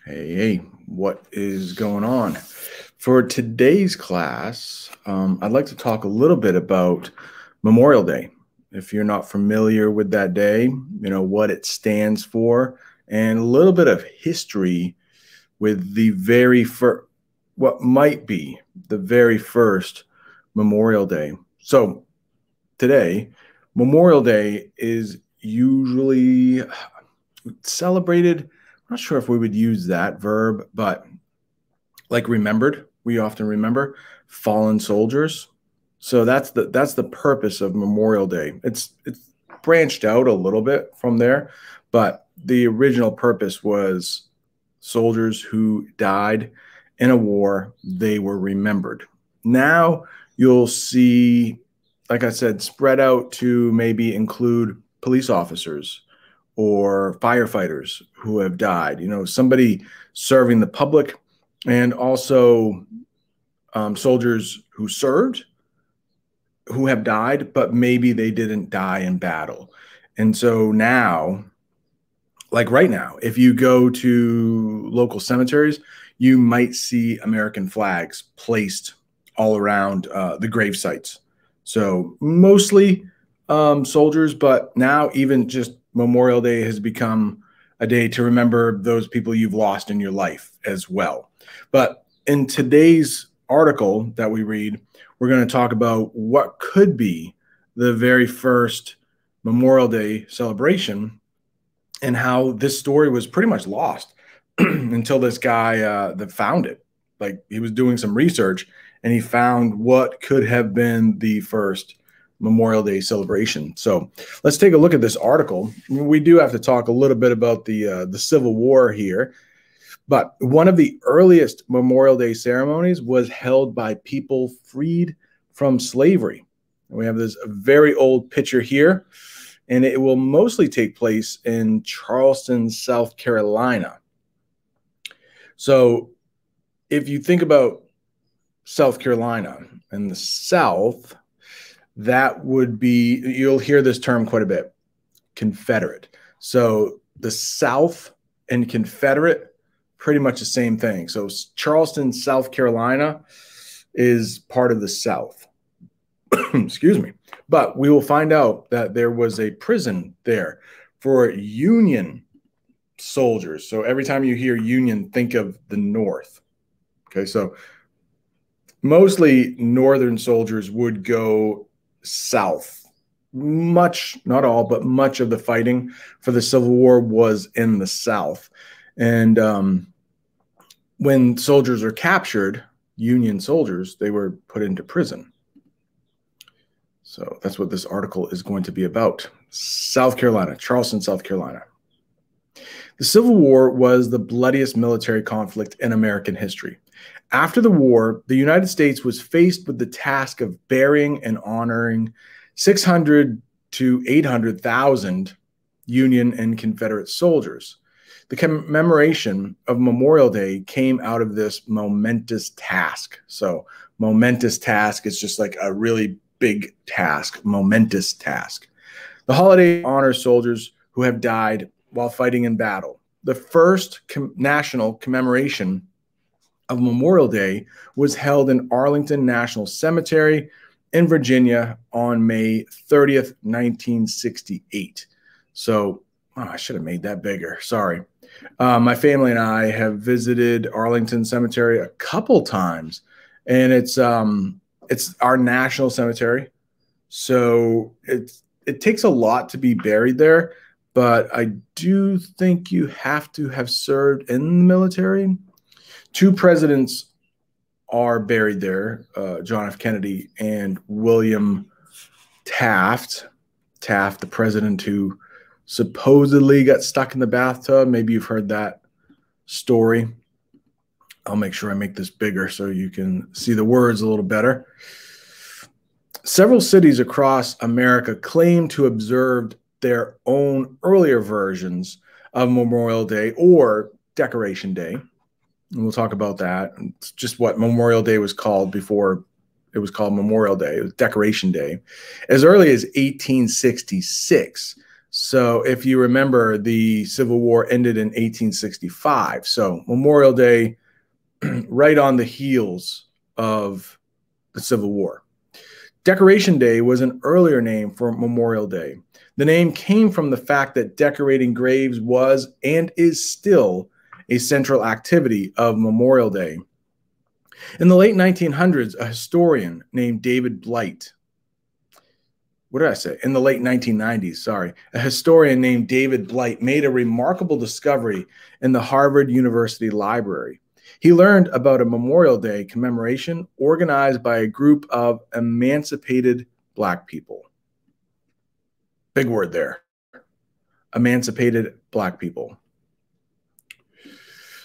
Hey, what is going on? For today's class, I'd like to talk a little bit about Memorial Day. If you're not familiar with that day, what it stands for, and a little bit of history with the very first, what might be the very first Memorial Day. So today, Memorial Day is usually celebrated. I'm not sure if we would use that verb, but like remembered, we often remember fallen soldiers. So that's the purpose of Memorial Day. It's branched out a little bit from there, but the original purpose was soldiers who died in a war, they were remembered. Now you'll see, like I said, spread out to maybe include police officers or firefighters who have died, somebody serving the public, and also soldiers who served, who have died, but maybe they didn't die in battle. And so now, like right now, if you go to local cemeteries, you might see American flags placed all around the grave sites. So mostly soldiers, but now even just Memorial Day has become a day to remember those people you've lost in your life as well. But in today's article that we read, we're going to talk about what could be the very first Memorial Day celebration and how this story was pretty much lost until this guy that found it. Like, he was doing some research and he found what could have been the first Memorial Day celebration. So let's take a look at this article. We do have to talk a little bit about the Civil War here, but one of the earliest Memorial Day ceremonies was held by people freed from slavery. And we have this very old picture here, and it will mostly take place in Charleston, South Carolina. So if you think about South Carolina and the South, that would be, you'll hear this term quite a bit, Confederate. So the South and Confederate, pretty much the same thing. So Charleston, South Carolina is part of the South. Excuse me. But we will find out that there was a prison there for Union soldiers. So every time you hear Union, think of the North. Okay, so mostly Northern soldiers would go south. Much, not all, but much of the fighting for the Civil War was in the South. And when soldiers are captured, Union soldiers, they were put into prison. So that's what this article is going to be about. South Carolina, Charleston, South Carolina. The Civil War was the bloodiest military conflict in American history. After the war, the United States was faced with the task of burying and honoring 600 to 800,000 Union and Confederate soldiers. The commemoration of Memorial Day came out of this momentous task. So momentous task is just like a really big task, momentous task. The holiday honors soldiers who have died while fighting in battle. The first national commemoration of Memorial Day was held in Arlington National Cemetery in Virginia on May 30th, 1968. So, I should have made that bigger. Sorry. My family and I have visited Arlington Cemetery a couple times, and it's our national cemetery. So it takes a lot to be buried there, but I do think you have to have served in the military. Two presidents are buried there, John F. Kennedy and William Taft. Taft, the president who supposedly got stuck in the bathtub. Maybe you've heard that story. I'll make sure I make this bigger so you can see the words a little better. Several cities across America claim to have observed their own earlier versions of Memorial Day or Decoration Day. And we'll talk about that. It's just what Memorial Day was called before it was called Memorial Day. It was Decoration Day. As early as 1866, So if you remember, the Civil War ended in 1865. So Memorial Day, right on the heels of the Civil War. Decoration Day was an earlier name for Memorial Day. The name came from the fact that decorating graves was and is still a central activity of Memorial Day. In the late 1900s, a historian named David Blight, what did I say? In the late 1990s, sorry, a historian named David Blight made a remarkable discovery in the Harvard University Library. He learned about a Memorial Day commemoration organized by a group of emancipated Black people. Big word there. Emancipated Black people.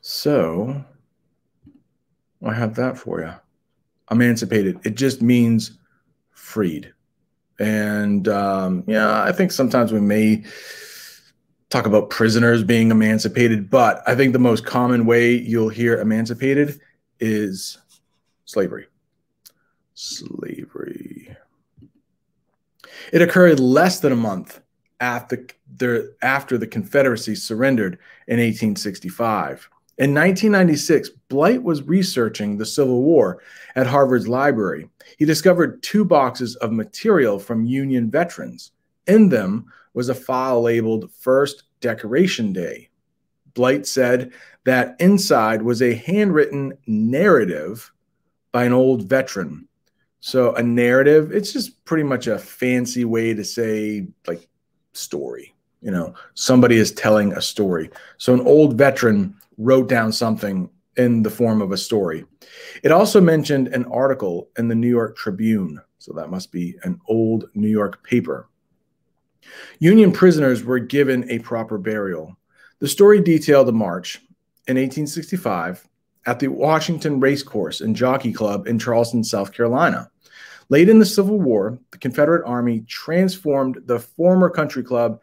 So I have that for you. Emancipated. It just means freed. And yeah, I think sometimes we may talk about prisoners being emancipated, but I think the most common way you'll hear emancipated is slavery. Slavery. It occurred less than a month after the Confederacy surrendered in 1865. In 1996, Blight was researching the Civil War at Harvard's library. He discovered 2 boxes of material from Union veterans. In them was a file labeled First Decoration Day. Blight said that inside was a handwritten narrative by an old veteran. So a narrative, it's just pretty much a fancy way to say like story. You know, somebody is telling a story. So an old veteran wrote down something in the form of a story. It also mentioned an article in the New York Tribune. So that must be an old New York paper. Union prisoners were given a proper burial. The story detailed a march in 1865 at the Washington Racecourse and Jockey Club in Charleston, South Carolina. Late in the Civil War, the Confederate Army transformed the former country club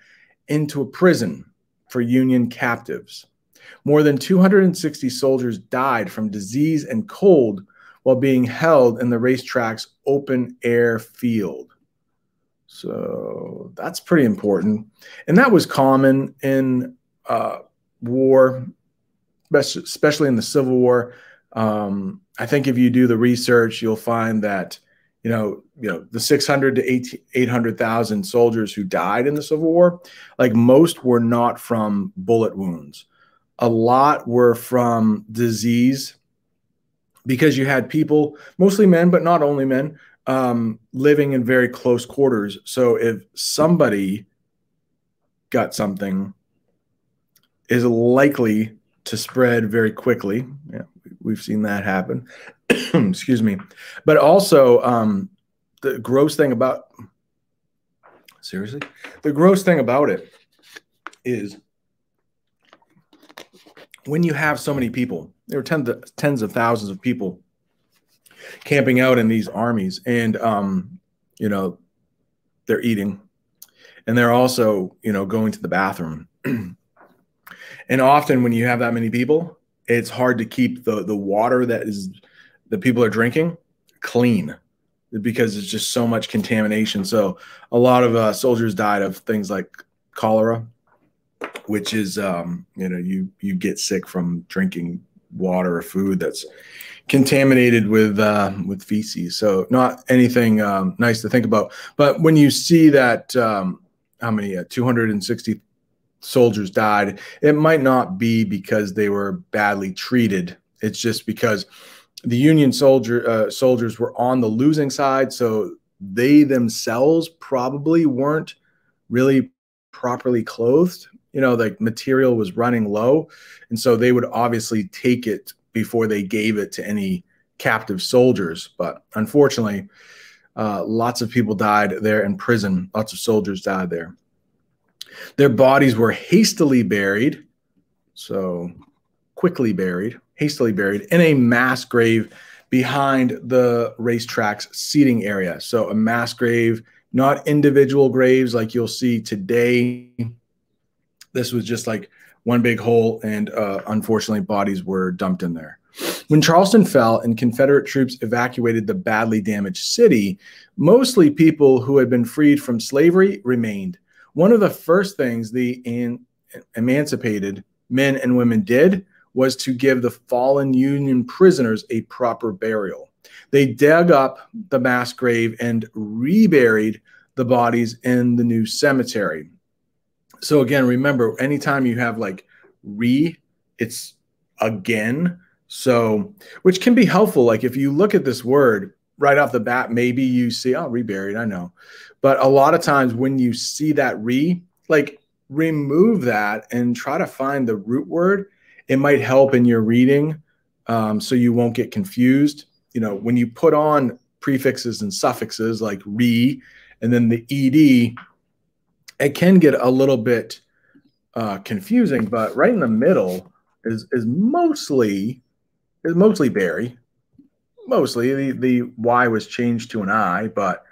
into a prison for Union captives. More than 260 soldiers died from disease and cold while being held in the racetrack's open-air field. So that's pretty important. And that was common in war, especially in the Civil War. I think if you do the research, you'll find that, you know, the 600 to 800,000 soldiers who died in the Civil War, like most were not from bullet wounds. A lot were from disease because you had people, mostly men, but not only men, living in very close quarters. So if somebody got something, is likely to spread very quickly. Yeah, we've seen that happen. Excuse me. But also, the gross thing about, seriously, the gross thing about it is when you have so many people, there were tens of thousands of people camping out in these armies, and you know, they're eating, and they're also, you know, going to the bathroom. And often when you have that many people, it's hard to keep the water that people are drinking clean because it's just so much contamination. So a lot of soldiers died of things like cholera, which is, you know, you get sick from drinking water or food that's contaminated with feces. So not anything nice to think about. But when you see that, how many, 260 soldiers died, it might not be because they were badly treated. It's just because the Union soldiers were on the losing side, so they themselves probably weren't really properly clothed. You know, like material was running low, and so they would obviously take it before they gave it to any captive soldiers. But unfortunately, lots of people died there in prison. Lots of soldiers died there. Their bodies were hastily buried, so quickly buried, hastily buried in a mass grave behind the racetrack's seating area. So a mass grave, not individual graves like you'll see today. This was just like one big hole, and unfortunately, bodies were dumped in there. When Charleston fell and Confederate troops evacuated the badly damaged city, mostly people who had been freed from slavery remained. one of the first things the emancipated men and women did was to give the fallen Union prisoners a proper burial. They dug up the mass grave and reburied the bodies in the new cemetery. So again, remember, anytime you have like it's again. So, which can be helpful. Like if you look at this word right off the bat, maybe you see, oh, reburied, I know. But a lot of times when you see that like remove that and try to find the root word. It might help in your reading, so you won't get confused. You know, when you put on prefixes and suffixes like re and then the ed, it can get a little bit confusing. But right in the middle is mostly Barry. Mostly the Y was changed to an I, but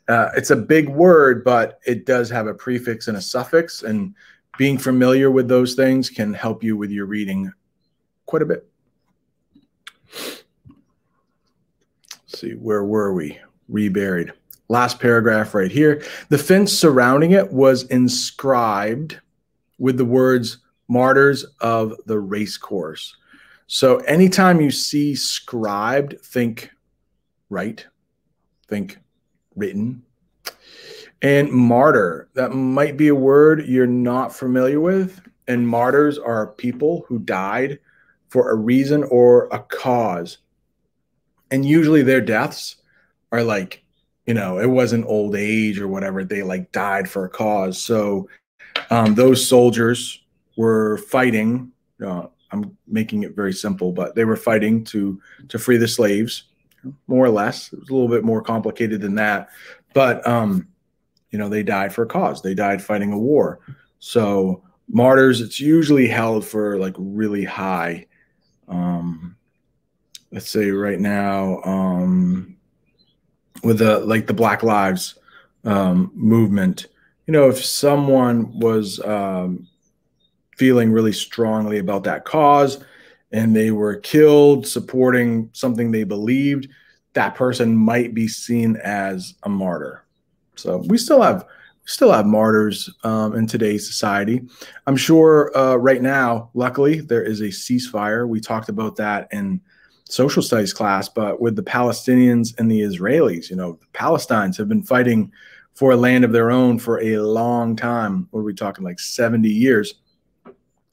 it's a big word, but it does have a prefix and a suffix, and being familiar with those things can help you with your reading quite a bit. Let's see, where were we? Reburied. Last paragraph right here. The fence surrounding it was inscribed with the words "Martyrs of the Race Course." So anytime you see scribed, think right, think written. And martyr, that might be a word you're not familiar with. And martyrs are people who died for a reason or a cause. And usually their deaths are like, you know, it wasn't old age or whatever. They like died for a cause. So those soldiers were fighting. I'm making it very simple, but they were fighting to free the slaves, more or less. It was a little bit more complicated than that. But you know, they died for a cause. They died fighting a war. So martyrs, it's usually held for like really high. Let's say right now, with the Black Lives movement, you know, if someone was feeling really strongly about that cause and they were killed supporting something they believed, that person might be seen as a martyr. So we still have martyrs in today's society. I'm sure right now, luckily, there is a ceasefire. We talked about that in social studies class, but with the Palestinians and the Israelis, you know, the Palestinians have been fighting for a land of their own for a long time. What are we talking, like 70 years?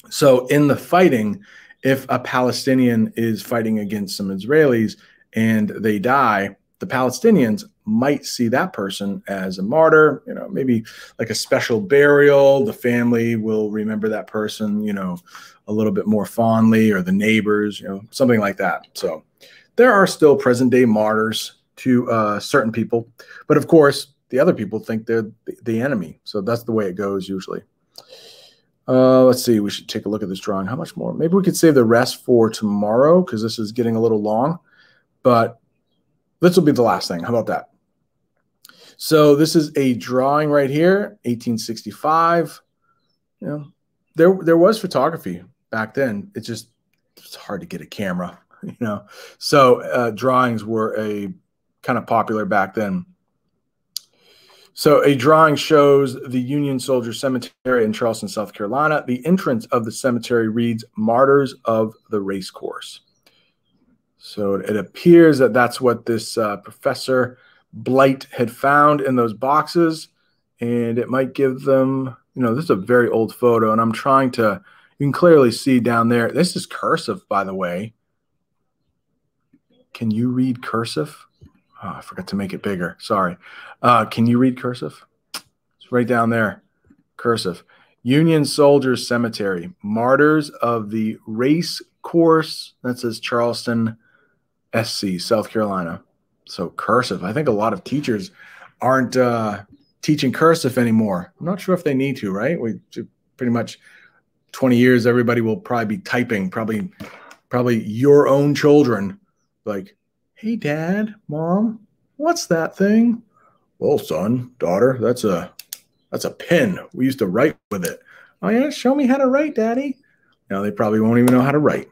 So in the fighting, if a Palestinian is fighting against some Israelis and they die, the Palestinians might see that person as a martyr, you know, maybe like a special burial. The family will remember that person, you know, a little bit more fondly, or the neighbors, you know, something like that. So there are still present day martyrs to certain people. But of course, the other people think they're the enemy. So that's the way it goes usually. Let's see. We should take a look at this drawing. How much more? Maybe we could save the rest for tomorrow because this is getting a little long. But this will be the last thing. How about that? So this is a drawing right here, 1865. You know, there was photography back then. It's hard to get a camera, you know. So drawings were a kind of popular back then. So a drawing shows the Union Soldier Cemetery in Charleston, South Carolina. The entrance of the cemetery reads "Martyrs of the Race Course." So it appears that that's what this Professor Blight had found in those boxes, and it might give them, you know, this is a very old photo, and I'm trying to, you can clearly see down there. This is cursive, by the way. Can you read cursive? Oh, I forgot to make it bigger. Sorry. Can you read cursive? It's right down there. Cursive. Union Soldiers Cemetery. Martyrs of the Race Course. That says Charleston, SC, South Carolina. So cursive. I think a lot of teachers aren't teaching cursive anymore. I'm not sure if they need to, right? We pretty much 20 years, everybody will probably be typing, probably your own children. Like, hey, Dad, Mom, what's that thing? Well, son, daughter, that's a pen. We used to write with it. Oh, yeah? Show me how to write, Daddy. Now they probably won't even know how to write.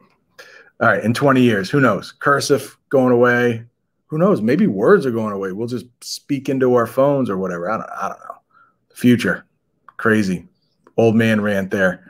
All right, in 20 years, who knows? Cursive going away. Who knows? Maybe words are going away. We'll just speak into our phones or whatever. I don't know. The future. Crazy. Old man rant there.